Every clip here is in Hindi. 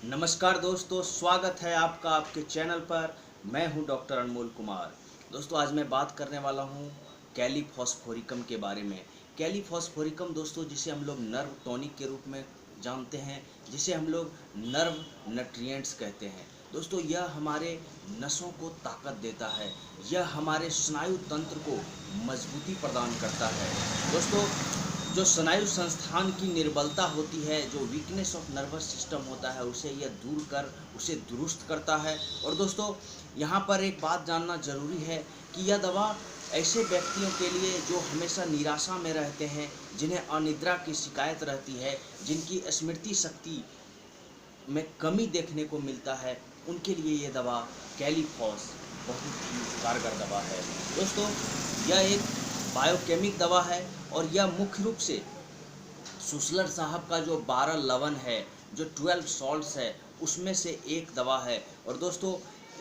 नमस्कार दोस्तों, स्वागत है आपका आपके चैनल पर। मैं हूं डॉक्टर अनमोल कुमार। दोस्तों, आज मैं बात करने वाला हूं कैलीफॉस्फोरिकम के बारे में। कैलीफॉस्फोरिकम दोस्तों, जिसे हम लोग नर्व टॉनिक के रूप में जानते हैं, जिसे हम लोग नर्व नट्रिएंट्स कहते हैं। दोस्तों, यह हमारे नसों को ताकत देता है, यह हमारे स्नायु तंत्र को मजबूती प्रदान करता है। दोस्तों, जो स्नायु संस्थान की निर्बलता होती है, जो वीकनेस ऑफ नर्वस सिस्टम होता है, उसे यह दूर कर उसे दुरुस्त करता है। और दोस्तों, यहाँ पर एक बात जानना जरूरी है कि यह दवा ऐसे व्यक्तियों के लिए जो हमेशा निराशा में रहते हैं, जिन्हें अनिद्रा की शिकायत रहती है, जिनकी स्मृति शक्ति में कमी देखने को मिलता है, उनके लिए ये दवा कैलीफॉस बहुत ही कारगर दवा है। दोस्तों, यह एक बायोकेमिक दवा है और यह मुख्य रूप से सुसलर साहब का जो 12 लवण है, जो 12 सॉल्ट्स है, उसमें से एक दवा है। और दोस्तों,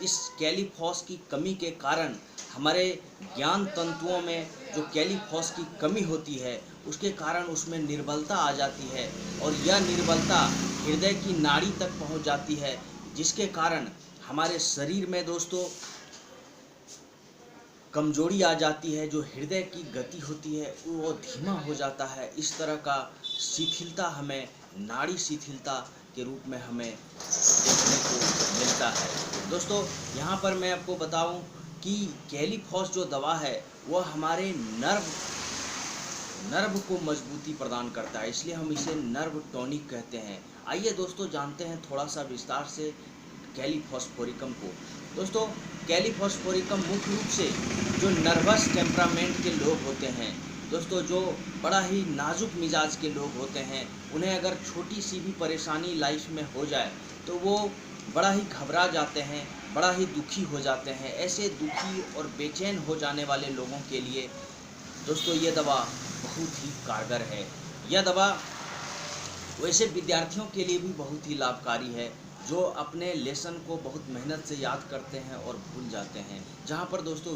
इस कैलीफॉस की कमी के कारण हमारे ज्ञान तंतुओं में जो कैलीफॉस की कमी होती है, उसके कारण उसमें निर्बलता आ जाती है और यह निर्बलता हृदय की नाड़ी तक पहुंच जाती है, जिसके कारण हमारे शरीर में दोस्तों कमजोरी आ जाती है। जो हृदय की गति होती है वो धीमा हो जाता है। इस तरह का शिथिलता हमें नाड़ी शिथिलता के रूप में हमें देखने को मिलता है। दोस्तों, यहाँ पर मैं आपको बताऊं कि कैलीफॉस जो दवा है वह हमारे नर्व को मजबूती प्रदान करता है, इसलिए हम इसे नर्व टॉनिक कहते हैं। आइए दोस्तों, जानते हैं थोड़ा सा विस्तार से कैलीफॉस्फोरिकम को। दोस्तों, कैलीफॉस्फोरिकम मुख्य रूप से जो नर्वस टेम्परामेंट के लोग होते हैं, दोस्तों जो बड़ा ही नाजुक मिजाज के लोग होते हैं, उन्हें अगर छोटी सी भी परेशानी लाइफ में हो जाए तो वो बड़ा ही घबरा जाते हैं, बड़ा ही दुखी हो जाते हैं। ऐसे दुखी और बेचैन हो जाने वाले लोगों के लिए दोस्तों ये दवा बहुत ही कारगर है। यह दवा वैसे विद्यार्थियों के लिए भी बहुत ही लाभकारी है, जो अपने लेसन को बहुत मेहनत से याद करते हैं और भूल जाते हैं। जहाँ पर दोस्तों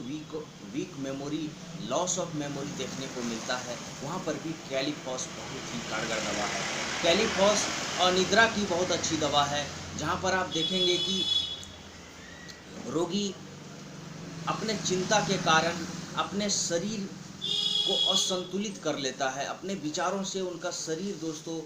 weak memory, loss of memory देखने को मिलता है, वहाँ पर भी कैलीफॉस बहुत ही कारगर दवा है। कैलीफॉस अनिद्रा की बहुत अच्छी दवा है, जहाँ पर आप देखेंगे कि रोगी अपने चिंता के कारण अपने शरीर को असंतुलित कर लेता है। अपने विचारों से उनका शरीर दोस्तों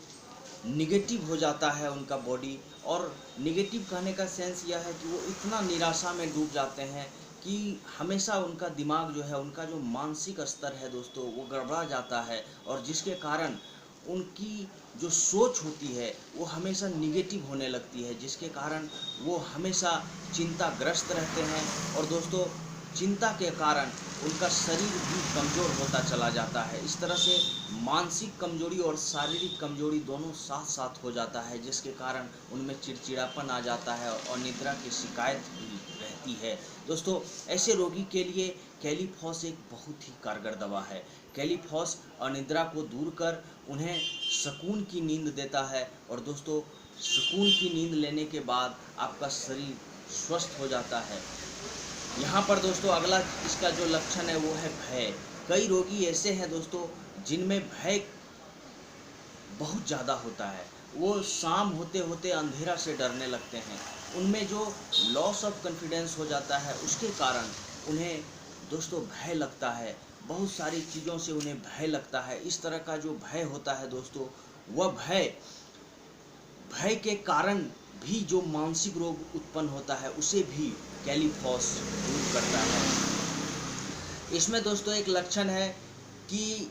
निगेटिव हो जाता है, उनका बॉडी। और निगेटिव कहने का सेंस यह है कि वो इतना निराशा में डूब जाते हैं कि हमेशा उनका दिमाग जो है, उनका जो मानसिक स्तर है दोस्तों, वो गड़बड़ा जाता है। और जिसके कारण उनकी जो सोच होती है वो हमेशा निगेटिव होने लगती है, जिसके कारण वो हमेशा चिंताग्रस्त रहते हैं। और दोस्तों, चिंता के कारण उनका शरीर भी कमज़ोर होता चला जाता है। इस तरह से मानसिक कमजोरी और शारीरिक कमजोरी दोनों साथ साथ हो जाता है, जिसके कारण उनमें चिड़चिड़ापन आ जाता है और अनिद्रा की शिकायत भी रहती है। दोस्तों, ऐसे रोगी के लिए कैलीफॉस एक बहुत ही कारगर दवा है। कैलीफॉस अनिद्रा को दूर कर उन्हें सुकून की नींद देता है। और दोस्तों, सुकून की नींद लेने के बाद आपका शरीर स्वस्थ हो जाता है। यहाँ पर दोस्तों अगला इसका जो लक्षण है वो है भय। कई रोगी ऐसे हैं दोस्तों जिनमें भय बहुत ज़्यादा होता है, वो शाम होते होते अंधेरा से डरने लगते हैं। उनमें जो लॉस ऑफ कॉन्फिडेंस हो जाता है, उसके कारण उन्हें दोस्तों भय लगता है, बहुत सारी चीज़ों से उन्हें भय लगता है। इस तरह का जो भय होता है दोस्तों, वह भय के कारण भी जो मानसिक रोग उत्पन्न होता है, उसे भी कैलीफॉस दूर करता है। इसमें दोस्तों एक लक्षण है कि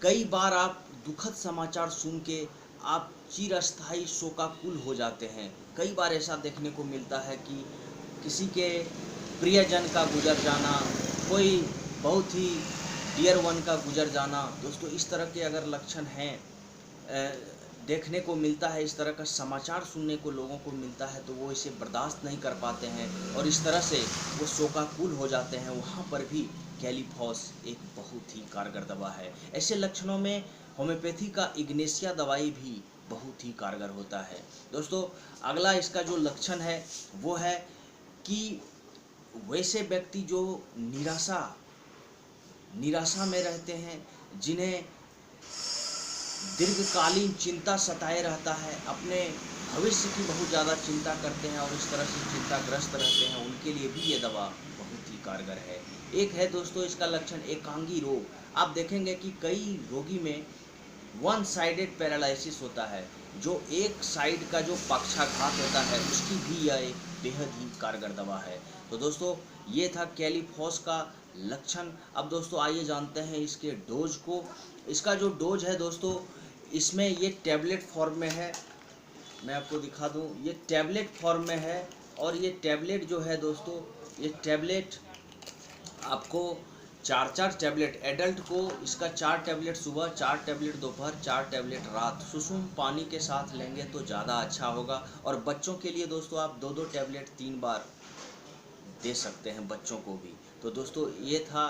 कई बार आप दुखद समाचार सुन के आप चिरस्थायी शोकाकुल हो जाते हैं। कई बार ऐसा देखने को मिलता है कि किसी के प्रियजन का गुजर जाना, कोई बहुत ही डियर वन का गुजर जाना, दोस्तों इस तरह के अगर लक्षण हैं देखने को मिलता है, इस तरह का समाचार सुनने को लोगों को मिलता है, तो वो इसे बर्दाश्त नहीं कर पाते हैं और इस तरह से वो शोकाकुल हो जाते हैं। वहाँ पर भी कैलीफॉस एक बहुत ही कारगर दवा है। ऐसे लक्षणों में होम्योपैथी का इग्नेशिया दवाई भी बहुत ही कारगर होता है। दोस्तों, अगला इसका जो लक्षण है वो है कि वैसे व्यक्ति जो निराशा में रहते हैं, जिन्हें दीर्घकालीन चिंता सताए रहता है, अपने भविष्य की बहुत ज़्यादा चिंता करते हैं और इस तरह से चिंताग्रस्त रहते हैं, उनके लिए भी ये दवा बहुत ही कारगर है। एक है दोस्तों इसका लक्षण एकांगी रोग। आप देखेंगे कि कई रोगी में वन साइडेड पैरालिसिस होता है, जो एक साइड का जो पक्षाघात होता है उसकी भी यह एक बेहद ही कारगर दवा है। तो दोस्तों ये था कैलीफॉस का लक्षण। अब दोस्तों आइए जानते हैं इसके डोज को। इसका जो डोज है दोस्तों, इसमें ये टैबलेट फॉर्म में है, मैं आपको दिखा दूं, ये टैबलेट फॉर्म में है। और ये टैबलेट जो है दोस्तों, ये टैबलेट आपको 4-4 टैबलेट एडल्ट को, इसका 4 टैबलेट सुबह, 4 टैबलेट दोपहर, 4 टैबलेट रात सुसुम पानी के साथ लेंगे तो ज़्यादा अच्छा होगा। और बच्चों के लिए दोस्तों आप 2-2 टैबलेट 3 बार दे सकते हैं बच्चों को भी। तो दोस्तों ये था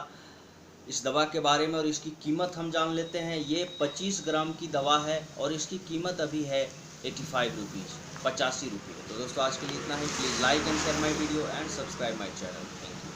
इस दवा के बारे में। और इसकी कीमत हम जान लेते हैं। ये 25 ग्राम की दवा है और इसकी कीमत अभी है 85 रुपीज़, 85 रुपये। तो दोस्तों आज के लिए इतना ही। Please like and share my video and subscribe my channel. Thank you.